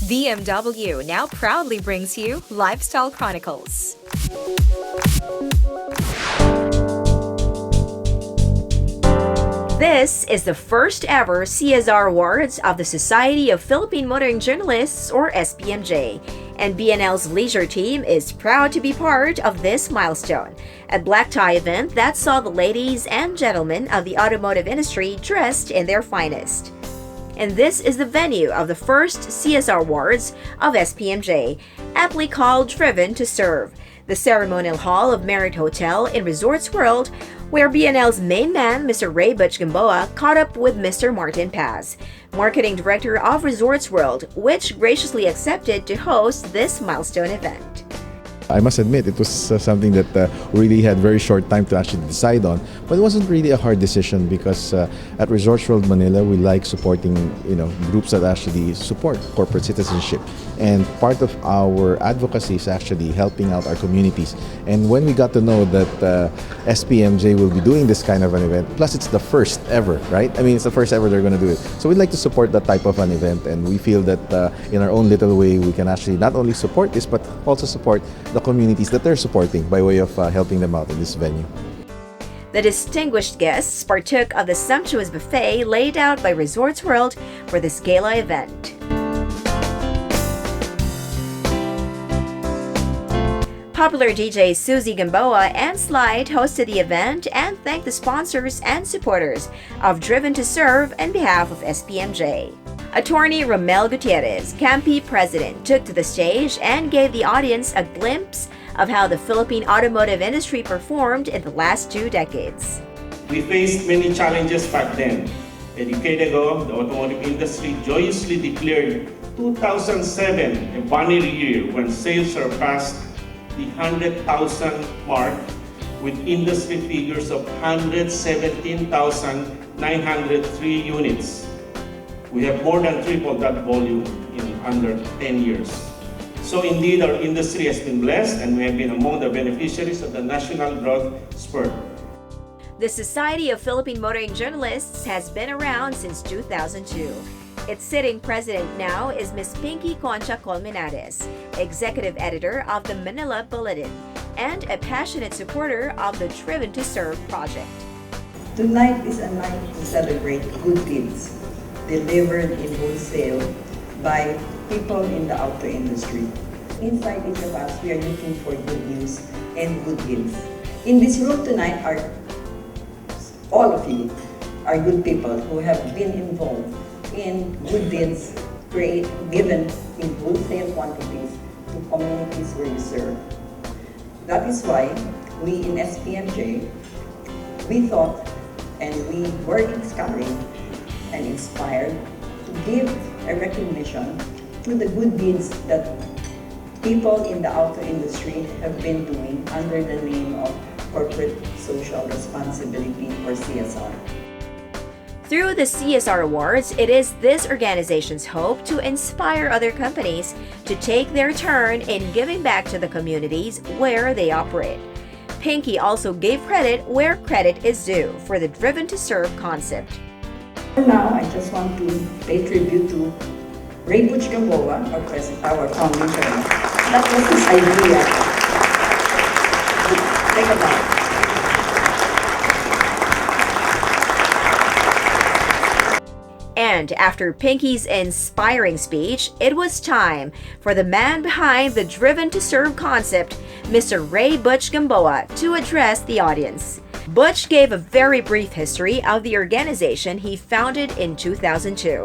BMW now proudly brings you Lifestyle Chronicles. This is the first ever CSR Awards of the Society of Philippine Motoring Journalists, or SPMJ, and BNL's leisure team is proud to be part of this milestone, a black tie event that saw the ladies and gentlemen of the automotive industry dressed in their finest. And this is the venue of the first CSR Awards of SPMJ, aptly called Driven to Serve, the Ceremonial Hall of Marriott Hotel in Resorts World, where BNL's main man, Mr. Butch Gamboa, caught up with Mr. Martin Paz, Marketing Director of Resorts World, which graciously accepted to host this milestone event. I must admit, it was something that we really had very short time to actually decide on, but it wasn't really a hard decision because at Resorts World Manila, we like supporting groups that actually support corporate citizenship, and part of our advocacy is actually helping out our communities. And when we got to know that SPMJ will be doing this kind of an event, plus it's the first ever, right? I mean, it's the first ever they're going to do it. So we'd like to support that type of an event, and we feel that in our own little way, we can actually not only support this, but also support the communities that they're supporting by way of helping them out in this venue. The distinguished guests partook of the sumptuous buffet laid out by Resorts World for this gala event. Popular DJ Susie Gamboa and Slide hosted the event and thanked the sponsors and supporters of Driven to Serve on behalf of SPMJ. Attorney Romel Gutierrez, Campi president, took to the stage and gave the audience a glimpse of how the Philippine automotive industry performed in the last 2 decades. We faced many challenges back then. A decade ago, the automotive industry joyously declared 2007 a banner year when sales surpassed the 100,000 mark, with industry figures of 117,903 units. We have more than tripled that volume in under 10 years. So indeed, our industry has been blessed, and we have been among the beneficiaries of the national growth spurt. The Society of Philippine Motoring Journalists has been around since 2002. Its sitting president now is Ms. Pinky Concha Colmenares, executive editor of the Manila Bulletin, and a passionate supporter of the Driven to Serve project. Tonight is a night to celebrate good deeds delivered in wholesale by people in the auto industry. Inside each of us, we are looking for good news and good deeds. In this room tonight are all of you are good people who have been involved in good deeds given in wholesale quantities to communities where you serve. That is why we in SPMJ, we thought and we were discovering and inspired to give a recognition to the good deeds that people in the auto industry have been doing under the name of Corporate Social Responsibility, or CSR. Through the CSR Awards, it is this organization's hope to inspire other companies to take their turn in giving back to the communities where they operate. Pinky also gave credit where credit is due for the Driven to Serve concept. For now, I just want to pay tribute to Butch Gamboa, our founding chairman. That was his idea. Take a bow. And after Pinky's inspiring speech, it was time for the man behind the Driven to Serve concept, Mr. Butch Gamboa, to address the audience. Butch gave a very brief history of the organization he founded in 2002,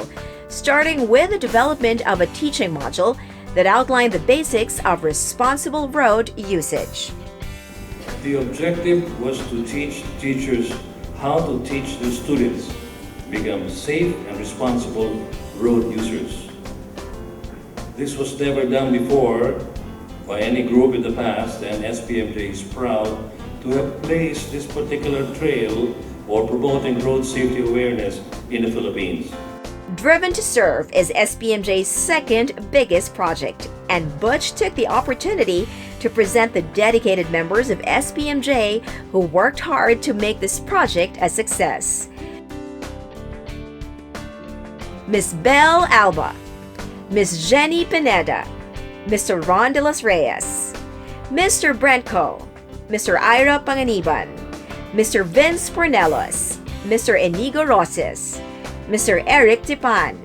starting with the development of a teaching module that outlined the basics of responsible road usage. The objective was to teach teachers how to teach their students become safe and responsible road users. This was never done before by any group in the past, and SPMJ is proud to have placed this particular trail for promoting road safety awareness in the Philippines. Driven to Serve is SPMJ's second biggest project, and Butch took the opportunity to present the dedicated members of SPMJ who worked hard to make this project a success. Ms. Belle Alba. Miss Jenny Pineda, Mr. Ron de los Reyes, Mr. Brent Ko, Mr. Ira Panganiban, Mr. Vince Pornelos, Mr. Inigo Roses, Mr. Eric Tipan,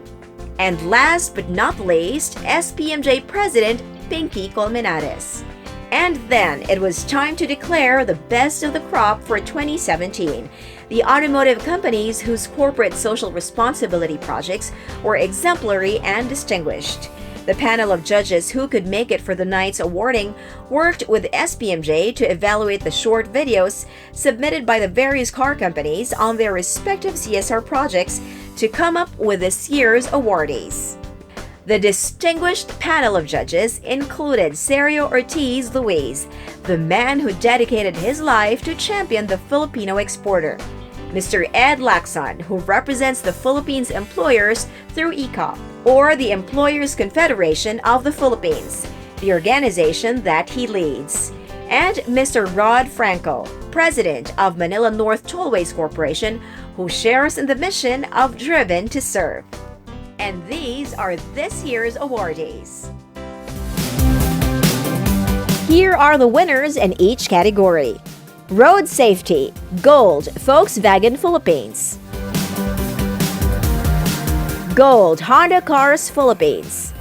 and last but not least, SPMJ President Pinky Colmenares. And then it was time to declare the best of the crop for 2017. The automotive companies whose corporate social responsibility projects were exemplary and distinguished. The panel of judges who could make it for the night's awarding worked with SPMJ to evaluate the short videos submitted by the various car companies on their respective CSR projects to come up with this year's awardees. The distinguished panel of judges included Sergio Ortiz Luis, the man who dedicated his life to champion the Filipino exporter. Mr. Ed Lacson, who represents the Philippines employers through ECOP, or the Employers Confederation of the Philippines, the organization that he leads. And Mr. Rod Franco, president of Manila North Tollways Corporation, who shares in the mission of Driven to Serve. And these are this year's awardees. Here are the winners in each category. Road Safety, Gold, Volkswagen Philippines. Gold, Honda Cars Philippines.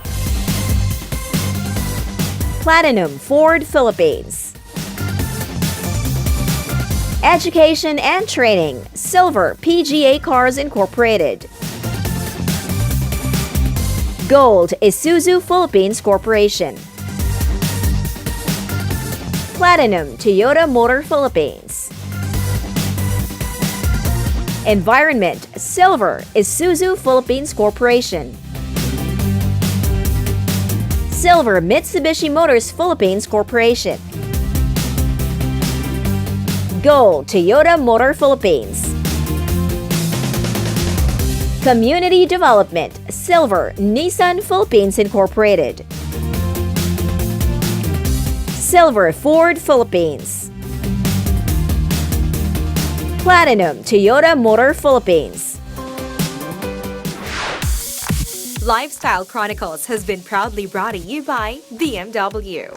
Platinum, Ford Philippines. Education and Training, Silver, PGA Cars Incorporated. Gold, Isuzu Philippines Corporation. Platinum, Toyota Motor Philippines. Environment, Silver, Isuzu Philippines Corporation. Silver, Mitsubishi Motors Philippines Corporation. Gold, Toyota Motor Philippines. Community Development, Silver, Nissan Philippines Incorporated. Silver, Ford Philippines. Platinum, Toyota Motor Philippines. Lifestyle Chronicles has been proudly brought to you by BMW.